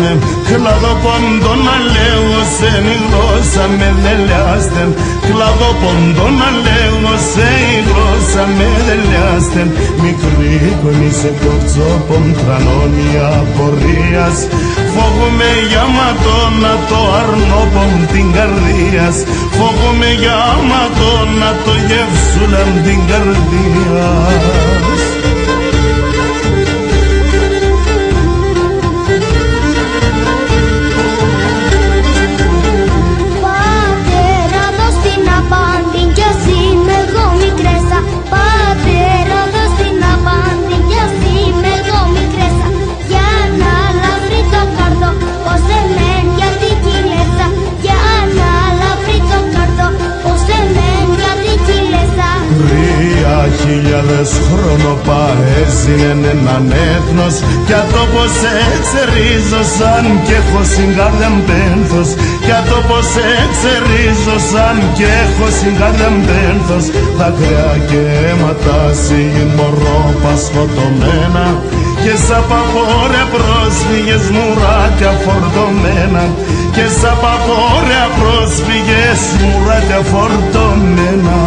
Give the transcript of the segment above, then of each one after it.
με κλαδοπόντο να λέω σε η γλώσσα με δελιάστεν. Κλαδοπόντο να λέω σε η γλώσσα με δελιάστεν. Μικρή κονή σε κοτσόπον τρανώνει απορίας. Φόβομαι για ματώνα το αρνόπον την καρδίας. Φόβομαι για ματώνα το γεύσουλαν την καρδίας. Πατέρα δώσ' την απάντη κι ας είμαι εγώ μικρέσα. Πατέρα δώσ' την απάντη κι ας είμαι εγώ μικρέσα. Για να λαβρεί το καρδό πως εμέν για την κυλέσα. Για να λαβρεί το καρδό πως εμέν για την κυλέσα. 3.000 χρόνο παρέζηνεν έναν έθνος κι ατόπος εξερίζωσαν κι έχω συγκάρδιαν πένθος. Κι ατόπος εξερίζωσαν κι έχω συγκάρδιαν πένθος. Δάκρυα και αίματα συμμορρόπα σκοτωμένα και σαν παπόρια πρόσφυγες μουράκια φορτωμένα. Και σαν παπόρια πρόσφυγες μουράκια φορτωμένα.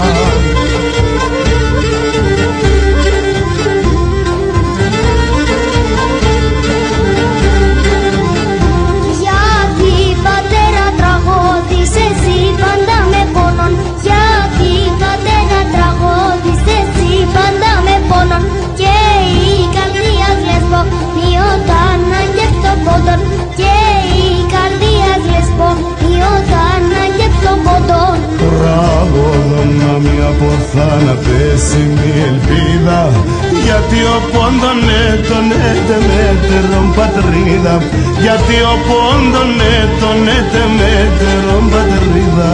Γιατί πατέρα τραγώδησες εσύ πάντα με πόνον. Γιατί πατέρα τραγώδησες εσύ πάντα με πόνον. Και η καρδία γλεσπό μειώταν αγγεύτο πόντον. Και η καρδία γλεσπό μειώταν αγγεύτο πόντον. Τραγωδόν να μη από θάνατες η ελπίδα. Γιατί ο πόντον τον μετερόν πατρίδα. Γιατί ο πόντον τον μετερόν πατρίδα.